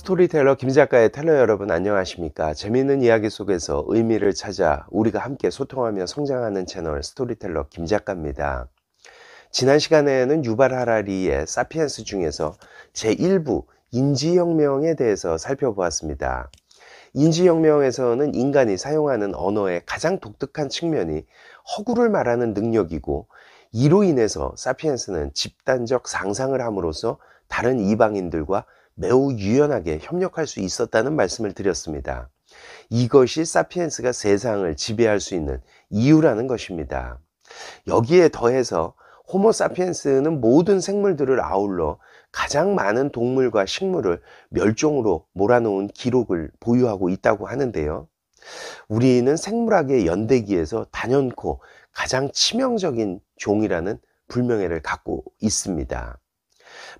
스토리텔러 김 작가의 텔러 여러분 안녕하십니까? 재미있는 이야기 속에서 의미를 찾아 우리가 함께 소통하며 성장하는 채널 스토리텔러 김 작가입니다. 지난 시간에는 유발 하라리의 사피엔스 중에서 제1부 인지혁명에 대해서 살펴보았습니다. 인지혁명에서는 인간이 사용하는 언어의 가장 독특한 측면이 허구를 말하는 능력이고, 이로 인해서 사피엔스는 집단적 상상을 함으로써 다른 이방인들과 매우 유연하게 협력할 수 있었다는 말씀을 드렸습니다. 이것이 사피엔스가 세상을 지배할 수 있는 이유라는 것입니다. 여기에 더해서 호모 사피엔스는 모든 생물들을 아울러 가장 많은 동물과 식물을 멸종으로 몰아놓은 기록을 보유하고 있다고 하는데요. 우리는 생물학의 연대기에서 단연코 가장 치명적인 종이라는 불명예를 갖고 있습니다.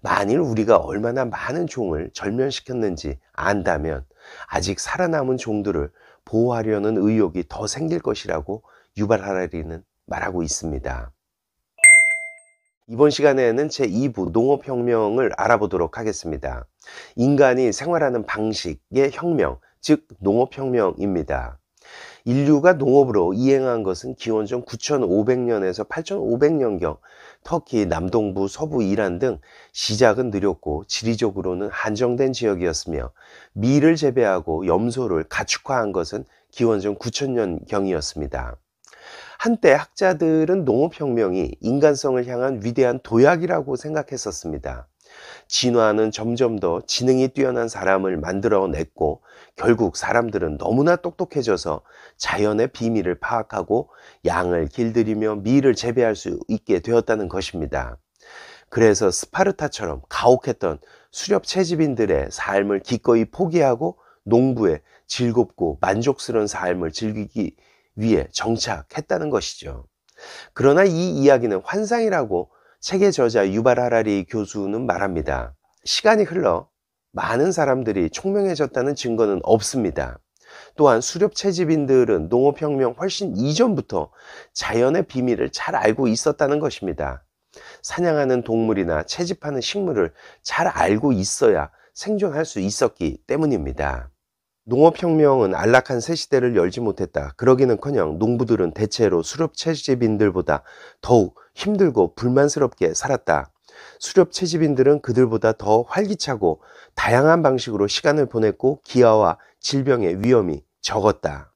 만일 우리가 얼마나 많은 종을 절멸시켰는지 안다면 아직 살아남은 종들을 보호하려는 의욕이 더 생길 것이라고 유발 하라리는 말하고 있습니다. 이번 시간에는 제2부 농업혁명을 알아보도록 하겠습니다. 인간이 생활하는 방식의 혁명, 즉 농업혁명입니다. 인류가 농업으로 이행한 것은 기원전 9500년에서 8500년경 터키, 남동부, 서부 이란 등 시작은 느렸고 지리적으로는 한정된 지역이었으며, 밀을 재배하고 염소를 가축화한 것은 기원전 9000년경이었습니다. 한때 학자들은 농업혁명이 인간성을 향한 위대한 도약이라고 생각했었습니다. 진화는 점점 더 지능이 뛰어난 사람을 만들어냈고, 결국 사람들은 너무나 똑똑해져서 자연의 비밀을 파악하고 양을 길들이며 밀을 재배할 수 있게 되었다는 것입니다. 그래서 스파르타처럼 가혹했던 수렵 채집인들의 삶을 기꺼이 포기하고 농부의 즐겁고 만족스러운 삶을 즐기기 위해 정착했다는 것이죠. 그러나 이 이야기는 환상이라고 책의 저자 유발 하라리 교수는 말합니다. 시간이 흘러 많은 사람들이 총명해졌다는 증거는 없습니다. 또한 수렵 채집인들은 농업혁명 훨씬 이전부터 자연의 비밀을 잘 알고 있었다는 것입니다. 사냥하는 동물이나 채집하는 식물을 잘 알고 있어야 생존할 수 있었기 때문입니다. 농업혁명은 안락한 새 시대를 열지 못했다. 그러기는커녕 농부들은 대체로 수렵 채집인들보다 더욱 힘들고 불만스럽게 살았다. 수렵 채집인들은 그들보다 더 활기차고 다양한 방식으로 시간을 보냈고 기아와 질병의 위험이 적었다.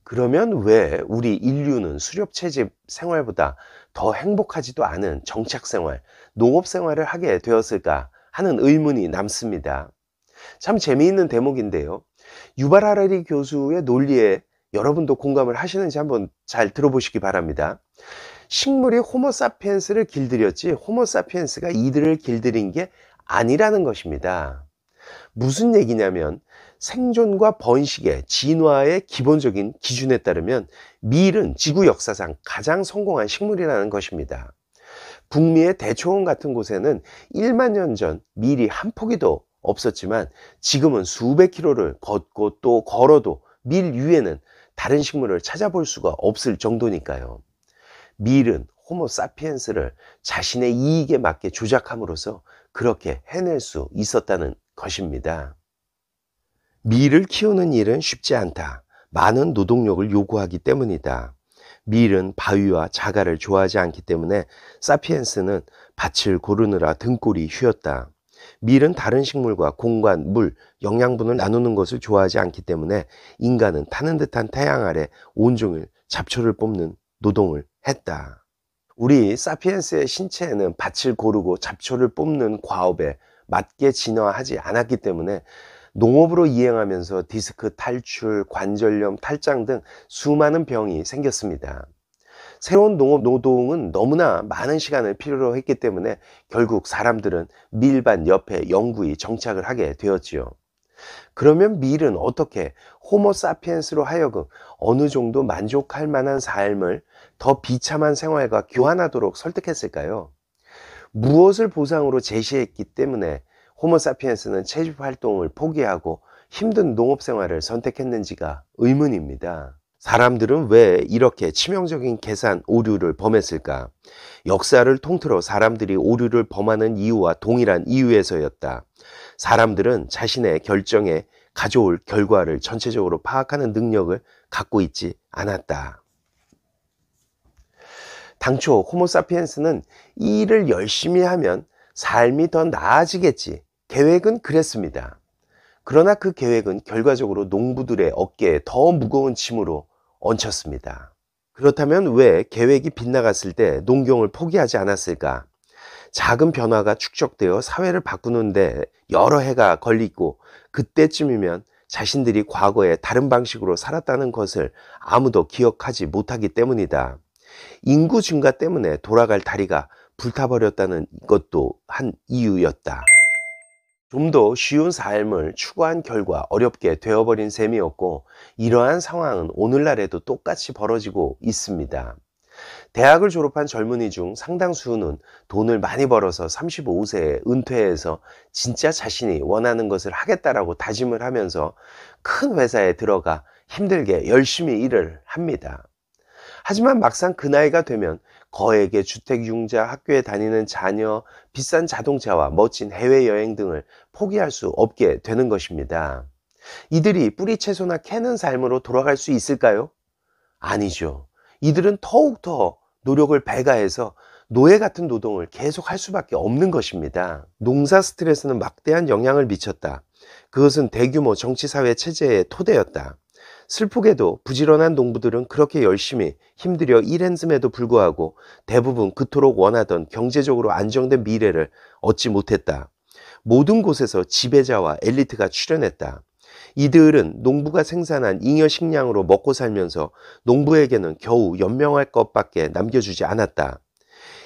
그러면 왜 우리 인류는 수렵 채집 생활보다 더 행복하지도 않은 정착생활, 농업생활을 하게 되었을까 하는 의문이 남습니다. 참 재미있는 대목인데요. 유발 하라리 교수의 논리에 여러분도 공감을 하시는지 한번 잘 들어보시기 바랍니다. 식물이 호모 사피엔스를 길들였지 호모 사피엔스가 이들을 길들인 게 아니라는 것입니다. 무슨 얘기냐면 생존과 번식의 진화의 기본적인 기준에 따르면 밀은 지구 역사상 가장 성공한 식물이라는 것입니다. 북미의 대초원 같은 곳에는 1만 년 전 밀이 한 포기도 없었지만 지금은 수백 킬로를 걷고 또 걸어도 밀 위에는 다른 식물을 찾아볼 수가 없을 정도니까요. 밀은 호모 사피엔스를 자신의 이익에 맞게 조작함으로써 그렇게 해낼 수 있었다는 것입니다. 밀을 키우는 일은 쉽지 않다. 많은 노동력을 요구하기 때문이다. 밀은 바위와 자갈을 좋아하지 않기 때문에 사피엔스는 밭을 고르느라 등골이 휘었다. 밀은 다른 식물과 공간, 물, 영양분을 나누는 것을 좋아하지 않기 때문에 인간은 타는 듯한 태양 아래 온종일 잡초를 뽑는 노동을 했다. 우리 사피엔스의 신체에는 밭을 고르고 잡초를 뽑는 과업에 맞게 진화하지 않았기 때문에 농업으로 이행하면서 디스크 탈출, 관절염, 탈장 등 수많은 병이 생겼습니다. 새로운 농업 노동은 너무나 많은 시간을 필요로 했기 때문에 결국 사람들은 밀밭 옆에 영구히 정착을 하게 되었지요. 그러면 밀은 어떻게 호모 사피엔스로 하여금 어느 정도 만족할 만한 삶을 더 비참한 생활과 교환하도록 설득했을까요? 무엇을 보상으로 제시했기 때문에 호모사피엔스는 채집 활동을 포기하고 힘든 농업 생활을 선택했는지가 의문입니다. 사람들은 왜 이렇게 치명적인 계산 오류를 범했을까? 역사를 통틀어 사람들이 오류를 범하는 이유와 동일한 이유에서였다. 사람들은 자신의 결정에 가져올 결과를 전체적으로 파악하는 능력을 갖고 있지 않았다. 당초 호모사피엔스는 이 일을 열심히 하면 삶이 더 나아지겠지. 계획은 그랬습니다. 그러나 그 계획은 결과적으로 농부들의 어깨에 더 무거운 짐으로 얹혔습니다. 그렇다면 왜 계획이 빗나갔을 때 농경을 포기하지 않았을까? 작은 변화가 축적되어 사회를 바꾸는데 여러 해가 걸리고 그때쯤이면 자신들이 과거에 다른 방식으로 살았다는 것을 아무도 기억하지 못하기 때문이다. 인구 증가 때문에 돌아갈 다리가 불타버렸다는 것도 한 이유였다. 좀 더 쉬운 삶을 추구한 결과 어렵게 되어버린 셈이었고, 이러한 상황은 오늘날에도 똑같이 벌어지고 있습니다. 대학을 졸업한 젊은이 중 상당수는 돈을 많이 벌어서 35세에 은퇴해서 진짜 자신이 원하는 것을 하겠다라고 다짐을 하면서 큰 회사에 들어가 힘들게 열심히 일을 합니다. 하지만 막상 그 나이가 되면 거액의 주택 융자, 학교에 다니는 자녀, 비싼 자동차와 멋진 해외여행 등을 포기할 수 없게 되는 것입니다. 이들이 뿌리 채소나 캐는 삶으로 돌아갈 수 있을까요? 아니죠. 이들은 더욱더 노력을 배가해서 노예 같은 노동을 계속 할 수밖에 없는 것입니다. 농사 스트레스는 막대한 영향을 미쳤다. 그것은 대규모 정치사회 체제의 토대였다. 슬프게도 부지런한 농부들은 그렇게 열심히 힘들여 일했음에도 불구하고 대부분 그토록 원하던 경제적으로 안정된 미래를 얻지 못했다. 모든 곳에서 지배자와 엘리트가 출현했다. 이들은 농부가 생산한 잉여 식량으로 먹고 살면서 농부에게는 겨우 연명할 것밖에 남겨주지 않았다.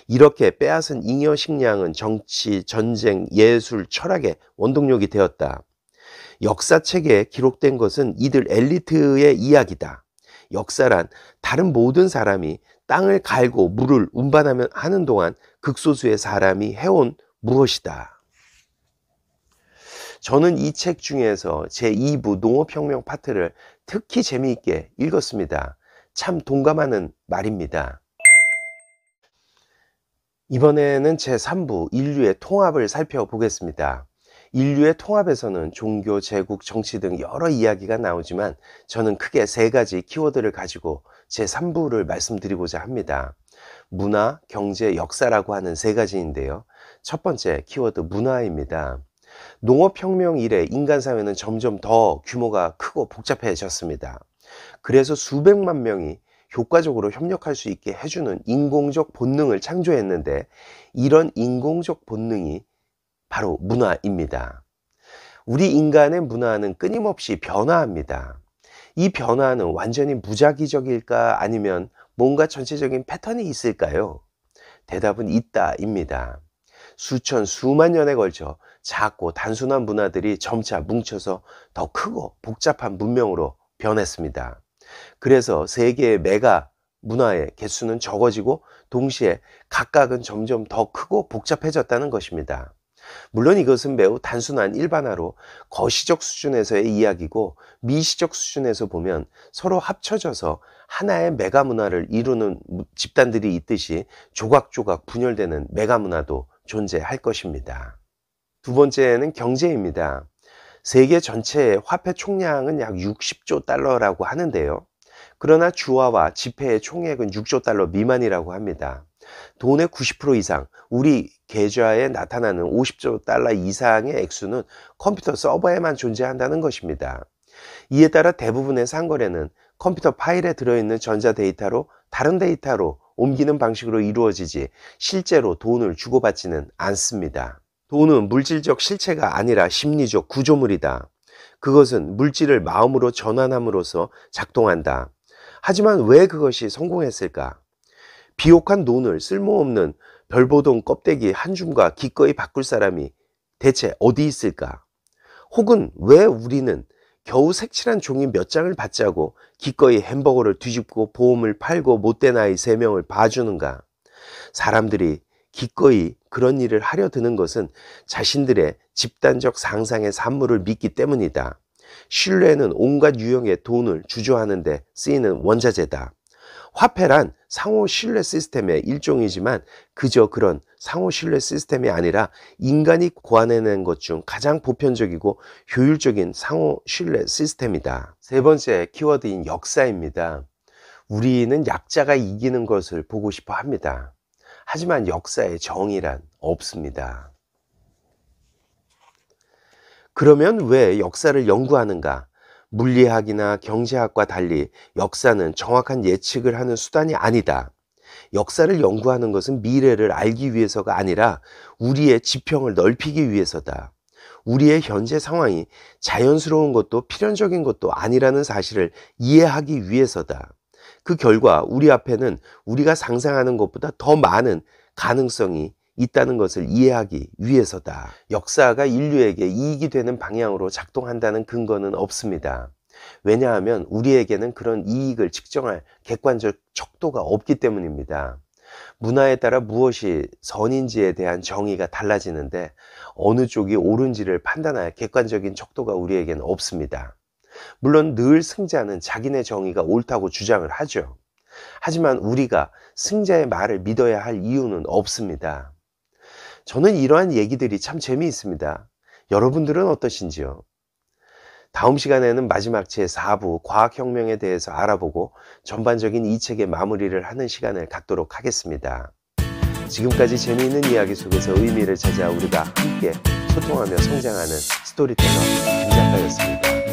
이렇게 빼앗은 잉여 식량은 정치, 전쟁, 예술, 철학의 원동력이 되었다. 역사책에 기록된 것은 이들 엘리트의 이야기다. 역사란 다른 모든 사람이 땅을 갈고 물을 운반하는 동안 극소수의 사람이 해온 무엇이다. 저는 이 책 중에서 제2부 농업혁명 파트를 특히 재미있게 읽었습니다. 참 동감하는 말입니다. 이번에는 제3부 인류의 통합을 살펴보겠습니다. 인류의 통합에서는 종교, 제국, 정치 등 여러 이야기가 나오지만 저는 크게 세 가지 키워드를 가지고 제3부를 말씀드리고자 합니다. 문화, 경제, 역사라고 하는 세 가지인데요. 첫 번째 키워드 문화입니다. 농업혁명 이래 인간 사회는 점점 더 규모가 크고 복잡해졌습니다. 그래서 수백만 명이 효과적으로 협력할 수 있게 해주는 인공적 본능을 창조했는데, 이런 인공적 본능이 바로 문화입니다. 우리 인간의 문화는 끊임없이 변화합니다. 이 변화는 완전히 무작위적일까, 아니면 뭔가 전체적인 패턴이 있을까요? 대답은 있다입니다. 수천, 수만 년에 걸쳐 작고 단순한 문화들이 점차 뭉쳐서 더 크고 복잡한 문명으로 변했습니다. 그래서 세계의 메가 문화의 개수는 적어지고 동시에 각각은 점점 더 크고 복잡해졌다는 것입니다. 물론 이것은 매우 단순한 일반화로 거시적 수준에서의 이야기고, 미시적 수준에서 보면 서로 합쳐져서 하나의 메가 문화를 이루는 집단들이 있듯이 조각조각 분열되는 메가 문화도 존재할 것입니다. 두 번째는 경제입니다. 세계 전체의 화폐 총량은 약 60조 달러라고 하는데요. 그러나 주화와 지폐의 총액은 6조 달러 미만이라고 합니다. 돈의 90% 이상, 우리 계좌에 나타나는 50조 달러 이상의 액수는 컴퓨터 서버에만 존재한다는 것입니다. 이에 따라 대부분의 상거래는 컴퓨터 파일에 들어있는 전자 데이터로 다른 데이터로 옮기는 방식으로 이루어지지 실제로 돈을 주고받지는 않습니다. 돈은 물질적 실체가 아니라 심리적 구조물이다. 그것은 물질을 마음으로 전환함으로써 작동한다. 하지만 왜 그것이 성공했을까? 비옥한 논을 쓸모없는 별보동 껍데기 한 줌과 기꺼이 바꿀 사람이 대체 어디 있을까? 혹은 왜 우리는 겨우 색칠한 종이 몇 장을 받자고 기꺼이 햄버거를 뒤집고 보험을 팔고 못된 아이 3명을 봐주는가? 사람들이 기꺼이 그런 일을 하려 드는 것은 자신들의 집단적 상상의 산물을 믿기 때문이다. 신뢰는 온갖 유형의 돈을 주조하는 데 쓰이는 원자재다. 화폐란 상호 신뢰 시스템의 일종이지만 그저 그런 상호 신뢰 시스템이 아니라 인간이 고안해낸 것 중 가장 보편적이고 효율적인 상호 신뢰 시스템이다. 세 번째 키워드인 역사입니다. 우리는 약자가 이기는 것을 보고 싶어 합니다. 하지만 역사의 정의란 없습니다. 그러면 왜 역사를 연구하는가? 물리학이나 경제학과 달리 역사는 정확한 예측을 하는 수단이 아니다. 역사를 연구하는 것은 미래를 알기 위해서가 아니라 우리의 지평을 넓히기 위해서다. 우리의 현재 상황이 자연스러운 것도 필연적인 것도 아니라는 사실을 이해하기 위해서다. 그 결과 우리 앞에는 우리가 상상하는 것보다 더 많은 가능성이 있다는 것을 이해하기 위해서다. 역사가 인류에게 이익이 되는 방향으로 작동한다는 근거는 없습니다. 왜냐하면 우리에게는 그런 이익을 측정할 객관적 척도가 없기 때문입니다. 문화에 따라 무엇이 선인지에 대한 정의가 달라지는데 어느 쪽이 옳은지를 판단할 객관적인 척도가 우리에게는 없습니다. 물론 늘 승자는 자기네 정의가 옳다고 주장을 하죠. 하지만 우리가 승자의 말을 믿어야 할 이유는 없습니다. 저는 이러한 얘기들이 참 재미있습니다. 여러분들은 어떠신지요? 다음 시간에는 마지막 제4부 과학혁명에 대해서 알아보고 전반적인 이 책의 마무리를 하는 시간을 갖도록 하겠습니다. 지금까지 재미있는 이야기 속에서 의미를 찾아 우리가 함께 소통하며 성장하는 스토리텔러 김 작가였습니다.